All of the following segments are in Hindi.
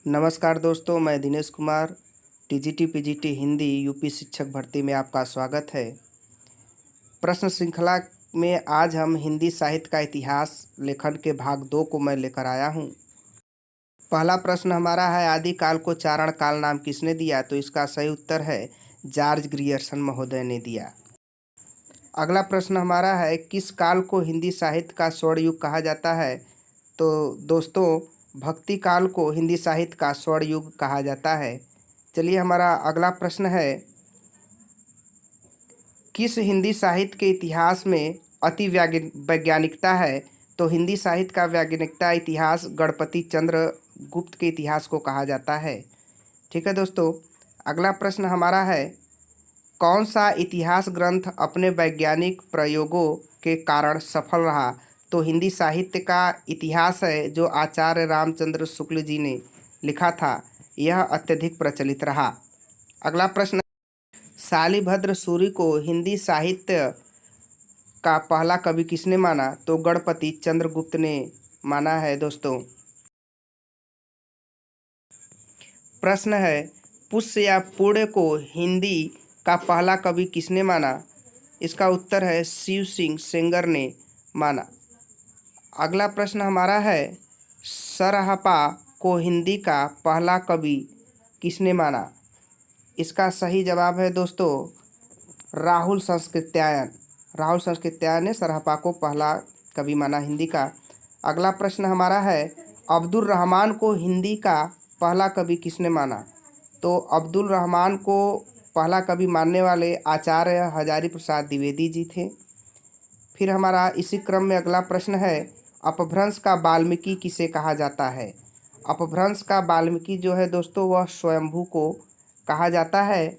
नमस्कार दोस्तों, मैं Dinesh Kumar TGT PGT Hindi UP शिक्षक भर्ती में आपका स्वागत है। प्रश्न श्रृंखला में आज हम हिंदी साहित्य का इतिहास लेखन के भाग 2 को मैं लेकर आया हूं। पहला प्रश्न हमारा है, आदिकाल को चारण काल नाम किसने दिया? तो इसका सही उत्तर है जॉर्ज ग्रियर्सन महोदय ने दिया। अगला प्रश्न हमारा है, किस काल को हिंदी साहित्य का स्वर्ण युग कहा जाता है? तो दोस्तों, भक्ति काल को हिंदी साहित्य का स्वर्ण युग कहा जाता है। चलिए, हमारा अगला प्रश्न है, किस हिंदी साहित्य के इतिहास में अति वैज्ञानिकता है? तो हिंदी साहित्य का वैज्ञानिकता इतिहास गणपति चंद्र गुप्त के इतिहास को कहा जाता है। ठीक है दोस्तों, अगला प्रश्न हमारा है, कौन सा इतिहास ग्रंथ अपने वैज्ञानिक प्रयोगों के कारण सफल रहा? तो हिंदी साहित्य का इतिहास है जो आचार्य रामचंद्र शुक्ल जी ने लिखा था, यह अत्यधिक प्रचलित रहा। अगला प्रश्न, शालिभद्र सूरि को हिंदी साहित्य का पहला कवि किसने माना? तो गणपति चंद्रगुप्त ने माना है दोस्तों। प्रश्न है, पुष्य या पुण्य को हिंदी का पहला कवि किसने माना? इसका उत्तर है शिव सिंह सेंगर ने माना। अगला प्रश्न हमारा है, सरहपा को हिंदी का पहला कवि किसने माना? इसका सही जवाब है दोस्तों राहुल संस्कृत्यायन। राहुल संस्कृत्यायन ने सरहपा को पहला कवि माना हिंदी का। अगला प्रश्न हमारा है, अब्दुल रहमान को हिंदी का पहला कवि किसने माना? तो अब्दुल रहमान को पहला कवि मानने वाले आचार्य हजारी प्रसाद द्विवेदी जी थे। फिर हमारा इसी क्रम में अगला प्रश्न है, अपभ्रंश का वाल्मीकि किसे कहा जाता है? अपभ्रंश का वाल्मीकि जो है दोस्तों, वह स्वयंभू को कहा जाता है।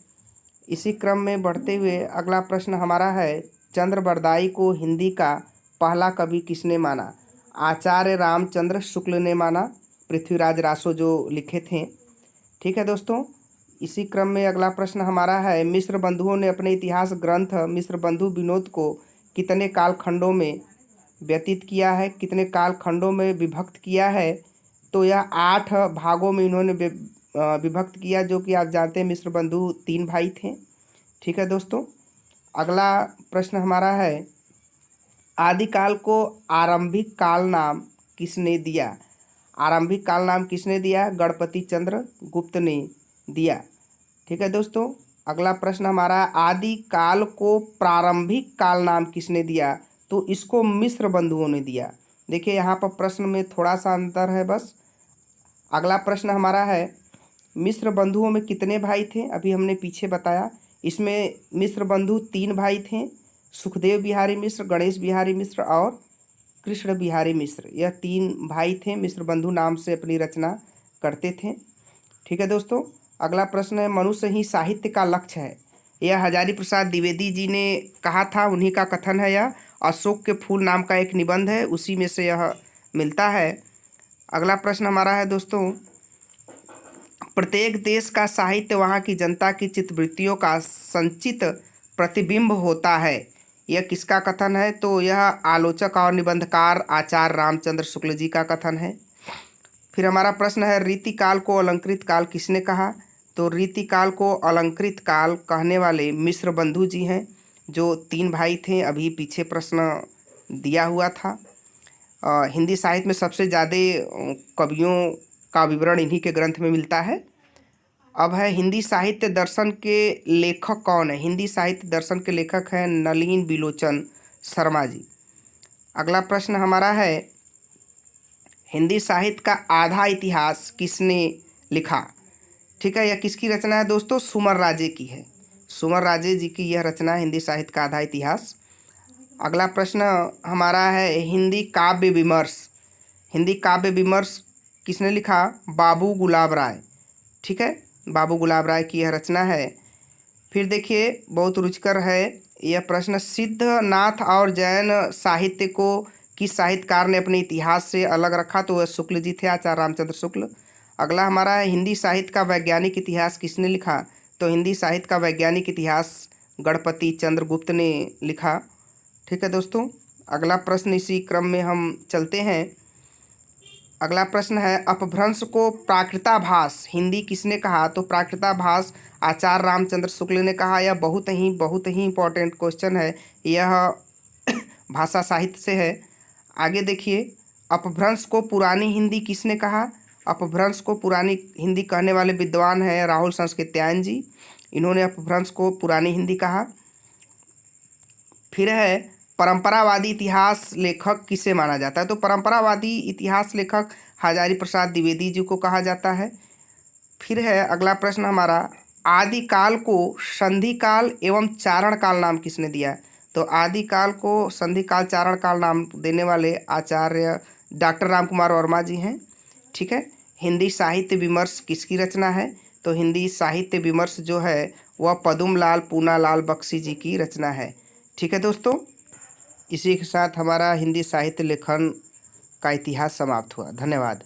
इसी क्रम में बढ़ते हुए अगला प्रश्न हमारा है, चंद्रबरदाई को हिंदी का पहला कवि किसने माना? आचार्य रामचंद्र शुक्ल ने माना, पृथ्वीराज रासो जो लिखे थे। ठीक है दोस्तों, इसी क्रम में अगला प्रश्न हमारा है, मिस्र बंधुओं ने अपने इतिहास ग्रंथ मिस्र बंधु विनोद को कितने कालखंडों में व्यतीत किया है, कितने कालखंडों में विभक्त किया है? तो यह 8 भागों में इन्होंने विभक्त किया, जो कि आप जानते हैं मिस्र बंधु 3 भाई थे। ठीक है दोस्तों, अगला प्रश्न हमारा है, आदिकाल को आरंभिक काल नाम किसने दिया? आरंभिक काल नाम किसने दिया? गणपति चंद्र गुप्त ने दिया। ठीक है दोस्तों, अगला प्रश्न हमारा, आदिकाल को प्रारंभिक काल नाम किसने दिया? तो इसको मिस्र बंधुओं ने दिया। देखिए, यहाँ पर प्रश्न में थोड़ा सा अंतर है बस। अगला प्रश्न हमारा है, मिस्र बंधुओं में कितने भाई थे? अभी हमने पीछे बताया, इसमें मिस्र बंधु 3 भाई थे, सुखदेव बिहारी मिश्र, गणेश बिहारी मिश्र और कृष्ण बिहारी मिश्र। यह 3 भाई थे, मिस्र बंधु नाम से अपनी रचना करते थे। ठीक है दोस्तों, अगला प्रश्न है, मनुष्य ही साहित्य का लक्ष्य है, यह हजारी प्रसाद द्विवेदी जी ने कहा था, उन्हीं का कथन है। यह अशोक के फूल नाम का एक निबंध है, उसी में से यह मिलता है। अगला प्रश्न हमारा है दोस्तों, प्रत्येक देश का साहित्य वहाँ की जनता की चित्तवृत्तियों का संचित प्रतिबिंब होता है, यह किसका कथन है? तो यह आलोचक और निबंधकार आचार्य रामचंद्र शुक्ल जी का कथन है। फिर हमारा प्रश्न है, रीतिकाल को अलंकृत काल किसने कहा? तो रीतिकाल को अलंकृत काल कहने वाले मिस्र बंधु जी हैं, जो 3 भाई थे। अभी पीछे प्रश्न दिया हुआ था। हिंदी साहित्य में सबसे ज़्यादा कवियों का विवरण इन्हीं के ग्रंथ में मिलता है। अब है, हिंदी साहित्य दर्शन के लेखक कौन है? हिंदी साहित्य दर्शन के लेखक हैं नलिन बिलोचन शर्मा जी। अगला प्रश्न हमारा है, हिंदी साहित्य का आधा इतिहास किसने लिखा? ठीक है, यह किसकी रचना है दोस्तों? सुमर राजे की है। सुमर राजे जी की यह रचना है, हिंदी साहित्य का आधा इतिहास। अगला प्रश्न हमारा है, हिंदी काव्य विमर्श। हिंदी काव्य विमर्श किसने लिखा? बाबू गुलाब राय। ठीक है, बाबू गुलाब राय की यह रचना है। फिर देखिए, बहुत रुचिकर है यह प्रश्न, सिद्धनाथ और जैन साहित्य को किस साहित्यकार ने अपने इतिहास से अलग रखा? तो वह शुक्ल जी थे, आचार्य रामचंद्र शुक्ल। अगला हमारा है, हिंदी साहित्य का वैज्ञानिक इतिहास किसने लिखा? तो हिंदी साहित्य का वैज्ञानिक इतिहास गणपति चंद्रगुप्त ने लिखा। ठीक है दोस्तों, अगला प्रश्न इसी क्रम में हम चलते हैं, अगला प्रश्न है, अपभ्रंश को प्राकृताभास हिंदी किसने कहा? तो प्राकृताभास आचार्य रामचंद्र शुक्ल ने कहा। यह बहुत ही इंपॉर्टेंट क्वेश्चन है, यह भाषा साहित्य से है। आगे देखिए, अपभ्रंश को पुरानी हिंदी किसने कहा? अपभ्रंश को पुरानी हिंदी कहने वाले विद्वान हैं राहुल संस्कृत्यायन जी, इन्होंने अपभ्रंश को पुरानी हिंदी कहा। फिर है, परंपरावादी इतिहास लेखक किसे माना जाता है? तो परंपरावादी इतिहास लेखक हजारी प्रसाद द्विवेदी जी को कहा जाता है। फिर है अगला प्रश्न हमारा, आदिकाल को संधि काल एवं चारण काल नाम किसने दिया है? तो आदिकाल को संधि काल चारण काल नाम देने वाले आचार्य डॉक्टर राम कुमार वर्मा जी हैं। ठीक है। हिंदी साहित्य विमर्श किसकी रचना है? तो हिंदी साहित्य विमर्श जो है वह पदुमलाल पूनालाल बख्शी जी की रचना है। ठीक है दोस्तों, इसी के साथ हमारा हिंदी साहित्य लेखन का इतिहास समाप्त हुआ। धन्यवाद।